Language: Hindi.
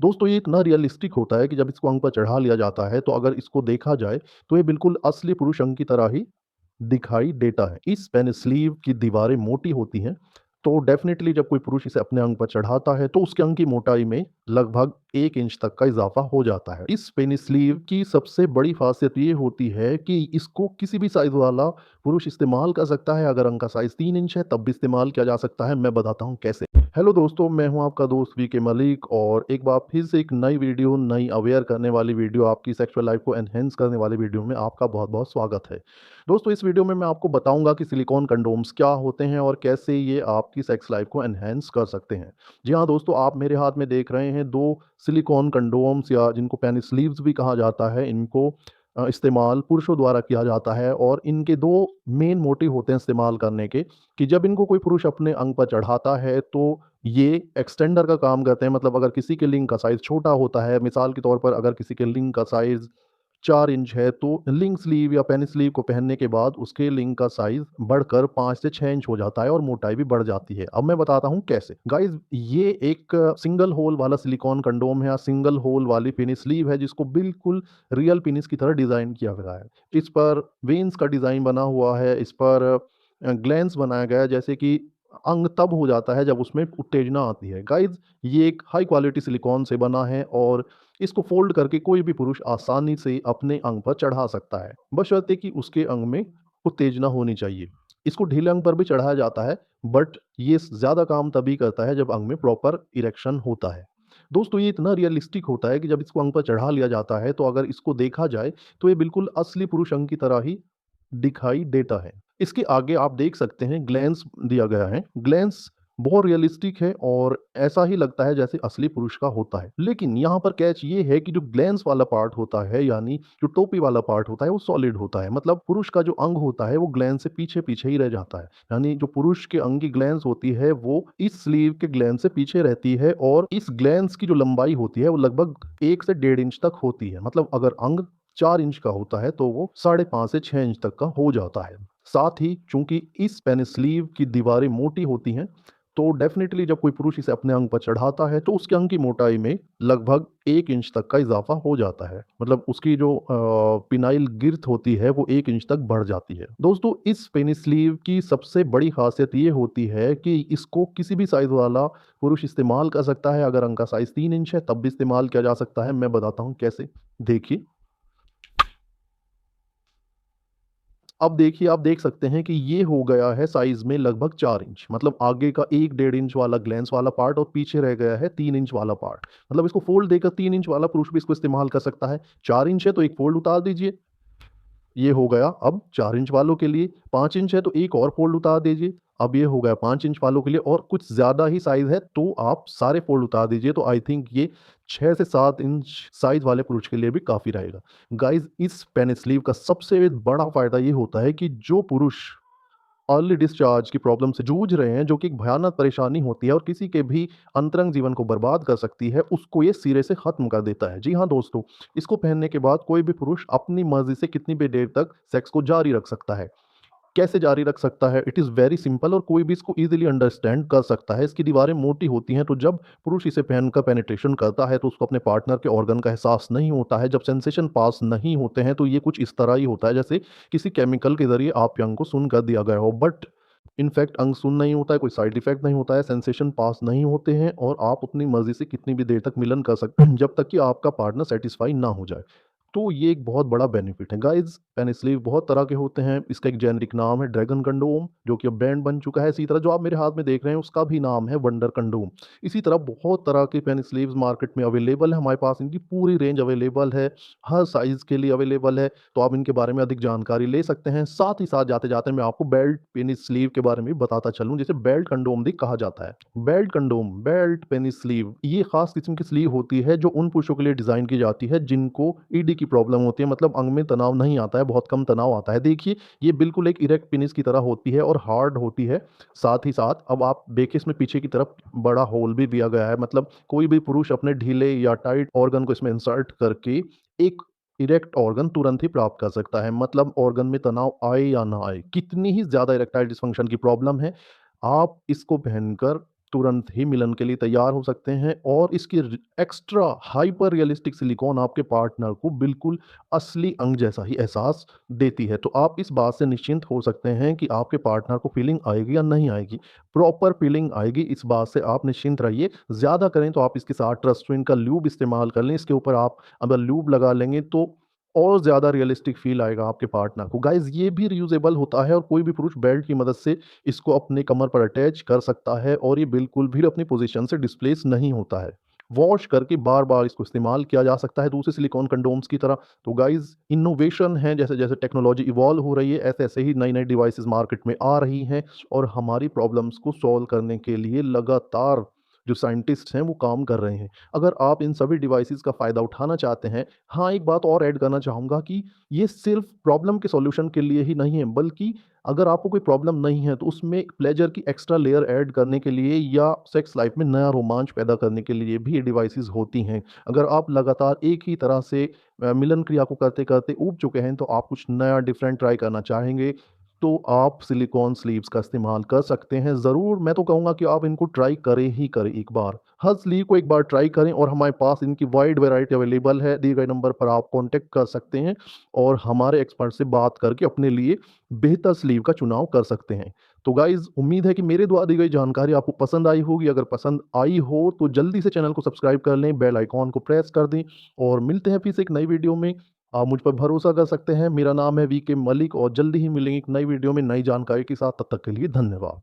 दोस्तों ये इतना रियलिस्टिक होता है कि जब इसको अंग पर चढ़ा लिया जाता है तो अगर इसको देखा जाए तो ये बिल्कुल असली पुरुष अंग की तरह ही दिखाई देता है। इस पेन स्लीव की दीवारें मोटी होती हैं, तो डेफ़िनेटली जब कोई पुरुष इसे अपने अंग पर चढ़ाता है, तो उसके अंग की मोटाई में लगभग 1 इंच तक का इज़ाफ़ा हो जाता है। इस पेन स्लीव की सबसे बड़ी ख़ासियत ये होती है कि इसको किसी भी साइज़ वाला पुरुष इस्तेमाल कर सकता है। अगर अंग का साइज़ 3 इंच है, तब भी इस्तेमाल किया जा सकता है। मैं बताता हूँ कैसे। हेलो दोस्तों, मैं हूँ आपका दोस्त वीके मलिक और एक बार फिर से एक नई वीडियो, नई अवेयर करने वाली वीडियो, आपकी सेक्सुअल लाइफ़ को एनहांस करने वाली वीडियो में आपका बहुत-बहुत स्वागत है। दोस्तों इस वीडियो में मैं आपको बताऊंगा कि सिलिकॉन कंडोम्स क्या होते हैं और कैसे ये आपकी सेक्स लाइफ को एनहेंस कर सकते हैं। जी हाँ दोस्तों, आप मेरे हाथ में देख रहे हैं दो सिलिकॉन कंडोम्स या जिनको पेनिस स्लीव्स भी कहा जाता है। इनको इस्तेमाल पुरुषों द्वारा किया जाता है और इनके दो मेन मोटिव होते हैं इस्तेमाल करने के कि जब इनको कोई पुरुष अपने अंग पर चढ़ाता है तो ये एक्सटेंडर का काम करते हैं। मतलब अगर किसी के लिंग का साइज़ छोटा होता है, मिसाल के तौर पर अगर किसी के लिंग का साइज़ 4 इंच है, तो लिंग स्लीव या पेनी स्लीव को पहनने के बाद उसके लिंग का साइज़ बढ़कर 5 से 6 इंच हो जाता है और मोटाई भी बढ़ जाती है। अब मैं बताता हूँ कैसे। गाइज़ ये एक सिंगल होल वाला सिलिकॉन कंडोम है या सिंगल होल वाली पेनिस स्लीव है जिसको बिल्कुल रियल पेनिस की तरह डिज़ाइन किया गया है। इस पर वेन्स का डिज़ाइन बना हुआ है, इस पर ग्लैंड्स बनाया गया है, जैसे कि अंग तब हो जाता है जब उसमें उत्तेजना आती है। गाइज़ ये एक हाई क्वालिटी सिलिकॉन से बना है और इसको फ़ोल्ड करके कोई भी पुरुष आसानी से अपने अंग पर चढ़ा सकता है, बशर्ते कि उसके अंग में उत्तेजना होनी चाहिए। इसको ढीले अंग पर भी चढ़ाया जाता है, बट ये ज़्यादा काम तभी करता है जब अंग में प्रॉपर इरेक्शन होता है। दोस्तों ये इतना रियलिस्टिक होता है कि जब इसको अंग पर चढ़ा लिया जाता है, तो अगर इसको देखा जाए, तो ये बिल्कुल असली पुरुष अंग की तरह ही दिखाई देता है। इसके आगे आप देख सकते हैं ग्लैंस दिया गया है। ग्लैंस बहुत रियलिस्टिक है और ऐसा ही लगता है जैसे असली पुरुष का होता है। लेकिन यहाँ पर कैच ये है कि जो ग्लैंस वाला पार्ट होता है, यानी जो टोपी वाला पार्ट होता है वो सॉलिड होता है। मतलब पुरुष का जो अंग होता है वो ग्लैंस से पीछे-पीछे ही रह जाता है। यानी जो पुरुष के अंग की ग्लैंस होती है वो इस स्लीव के ग्लैंस से पीछे रहती है और इस ग्लैंस की जो लंबाई होती है वो लगभग 1 से 1.5 इंच तक होती है। मतलब अगर अंग 4 इंच का होता है तो वो 5.5 से 6 इंच तक का हो जाता है। साथ ही चूँकि इस पेनिस स्लीव की दीवारें मोटी होती हैं, तो डेफ़िनेटली जब कोई पुरुष इसे अपने अंग पर चढ़ाता है, तो उसके अंग की मोटाई में लगभग 1 इंच तक का इज़ाफ़ा हो जाता है। मतलब उसकी जो पिनाइल गिर्थ होती है, वो 1 इंच तक बढ़ जाती है। दोस्तों, इस पेनिस स्लीव की सबसे बड़ी ख़ासियत ये होती है कि इसको किसी भी साइज़ वाला पुरुष इस्तेमाल कर सकता है। अगर अंग का साइज़ 3 इंच है, तब भी इस्तेमाल किया जा सकता है। मैं बताता हूँ कैसे, देखिए। अब देखिए, आप देख सकते हैं कि ये हो गया है साइज़ में लगभग 4 इंच। मतलब आगे का 1 डेढ़ इंच वाला ग्लैंस वाला पार्ट और पीछे रह गया है 3 इंच वाला पार्ट। मतलब इसको फ़ोल्ड देकर 3 इंच वाला पुरुष भी इसको इस्तेमाल कर सकता है। 4 इंच है तो एक फ़ोल्ड उतार दीजिए, ये हो गया अब 4 इंच वालों के लिए। 5 इंच है तो एक और फ़ोल्ड उतार दीजिए, अब ये हो गया 5 इंच वालों के लिए। और कुछ ज़्यादा ही साइज़ है तो आप सारे फ़ोल्ड उतार दीजिए, तो आई थिंक ये 6 से 7 इंच साइज़ वाले पुरुष के लिए भी काफ़ी रहेगा। गाइज़ इस पेन स्लीव का सबसे बड़ा फ़ायदा ये होता है कि जो पुरुष अर्ली डिस्चार्ज की प्रॉब्लम से जूझ रहे हैं, जो कि एक भयानक परेशानी होती है और किसी के भी अंतरंग जीवन को बर्बाद कर सकती है, उसको ये सिरे से ख़त्म कर देता है। जी हाँ दोस्तों, इसको पहनने के बाद कोई भी पुरुष अपनी मर्ज़ी से कितनी भी देर तक सेक्स को जारी रख सकता है। कैसे जारी रख सकता है? इट इज़ वेरी सिंपल और कोई भी इसको ईज़िली अंडरस्टैंड कर सकता है। इसकी दीवारें मोटी होती हैं, तो जब पुरुष इसे पहनकर पेनिट्रेशन करता है, तो उसको अपने पार्टनर के ऑर्गन का एहसास नहीं होता है। जब सेंसेशन पास नहीं होते हैं, तो ये कुछ इस तरह ही होता है, जैसे किसी केमिकल के ज़रिए आपके अंग को सुन्न कर दिया गया हो। बट इनफैक्ट अंग सुन्न नहीं होता है, कोई साइड इफ़ेक्ट नहीं होता है, सेंसेशन पास नहीं होते हैं और आप अपनी मर्ज़ी से कितनी भी देर तक मिलन कर सकते हैं, जब तक कि आपका पार्टनर सैटिस्फाई ना हो जाए। तो ये एक बहुत बड़ा बेनिफिट है। गाइज़ पेन स्लीव बहुत तरह के होते हैं। इसका एक जेनेरिक नाम है ड्रैगन कंडोम, जो कि अब ब्रांड बन चुका है। इसी तरह जो आप मेरे हाथ में देख रहे हैं उसका भी नाम है वंडर कंडोम। इसी तरह बहुत तरह के पेन स्लीव्स मार्केट में अवेलेबल है। हमारे पास इनकी पूरी रेंज अवेलेबल है, हर साइज़ के लिए अवेलेबल है, तो आप इनके बारे में अधिक जानकारी ले सकते हैं। साथ ही साथ जाते-जाते मैं आपको बेल्ट पेन स्लीव के बारे में भी बताता चलूँ, जिसे बेल्ट कंडोम भी कहा जाता है। Belt condom, belt pen sleeve, ये खास किस्म की स्लीव होती है जो उन पुरुषों के लिए डिज़ाइन की जाती है जिनको ईडी की प्रॉब्लम होती है। मतलब अंग में तनाव नहीं आता है, बहुत कम तनाव आता है। देखिए, ये बिल्कुल एक इरेक्ट पेनिस की तरह होती है और हार्ड होती है। साथ ही साथ अब आप देखिए, इसमें पीछे की तरफ बड़ा होल भी दिया गया है। मतलब कोई भी पुरुष अपने ढीले या टाइट ऑर्गन को इसमें इंसर्ट करके एक इरेक्ट ऑर्गन तुरंत ही प्राप्त कर सकता है। मतलब ऑर्गन में तनाव आए या ना आए, कितनी ही ज़्यादा इरेक्टाइल डिस्फंक्शन की प्रॉब्लम है, आप इसको पहनकर तुरंत ही मिलन के लिए तैयार हो सकते हैं और इसकी एक्स्ट्रा हाइपर रियलिस्टिक सिलिकॉन आपके पार्टनर को बिल्कुल असली अंग जैसा ही एहसास देती है। तो आप इस बात से निश्चिंत हो सकते हैं कि आपके पार्टनर को फीलिंग आएगी या नहीं आएगी, प्रॉपर फीलिंग आएगी, इस बात से आप निश्चिंत रहिए। ज़्यादा करें तो आप इसके साथ ट्रस्टविन का ल्यूब इस्तेमाल कर लें, इसके ऊपर आप अगर ल्यूब लगा लेंगे तो और ज़्यादा रियलिस्टिक फील आएगा आपके पार्टनर को। गाइज़ ये भी रियूजेबल होता है और कोई भी पुरुष बेल्ट की मदद से इसको अपने कमर पर अटैच कर सकता है और ये बिल्कुल भी अपनी पोजीशन से डिस्प्लेस नहीं होता है। वॉश करके बार-बार इसको इस्तेमाल किया जा सकता है दूसरे सिलिकॉन कंडोम्स की तरह। तो गाइज़ इनोवेशन है, जैसे-जैसे टेक्नोलॉजी इवॉल्व हो रही है, ऐसे-ऐसे ही नई-नई डिवाइसेज़ मार्केट में आ रही हैं और हमारी प्रॉब्लम्स को सॉल्व करने के लिए लगातार जो साइंटिस्ट्स हैं वो काम कर रहे हैं। अगर आप इन सभी डिवाइसेज़ का फ़ायदा उठाना चाहते हैं, हाँ, एक बात और ऐड करना चाहूँगा कि ये सिर्फ़ प्रॉब्लम के सॉल्यूशन के लिए ही नहीं है, बल्कि अगर आपको कोई प्रॉब्लम नहीं है, तो उसमें प्लेज़र की एक्स्ट्रा लेयर ऐड करने के लिए या सेक्स लाइफ़ में नया रोमांच पैदा करने के लिए भी ये डिवाइसेज़ होती हैं। अगर आप लगातार एक ही तरह से मिलन क्रिया को करते-करते ऊब चुके हैं, तो आप कुछ नया डिफरेंट ट्राई करना चाहेंगे, तो आप सिलिकॉन स्लीव्स का इस्तेमाल कर सकते हैं। ज़रूर मैं तो कहूँगा कि आप इनको ट्राई करें ही करें एक बार। हर स्लीव को एक बार ट्राई करें और हमारे पास इनकी वाइड वैरायटी अवेलेबल है। दिए गए नंबर पर आप कॉन्टैक्ट कर सकते हैं और हमारे एक्सपर्ट से बात करके अपने लिए बेहतर स्लीव का चुनाव कर सकते हैं। तो गाइज़ उम्मीद है कि मेरे द्वारा दी गई जानकारी आपको पसंद आई होगी। अगर पसंद आई हो तो जल्दी से चैनल को सब्सक्राइब कर लें, बेल आइकॉन को प्रेस कर दें और मिलते हैं फिर से एक नई वीडियो में। आप मुझ पर भरोसा कर सकते हैं। मेरा नाम है वीके मलिक और जल्दी ही मिलेंगे एक नई वीडियो में नई जानकारी के साथ। तब तक के लिए धन्यवाद।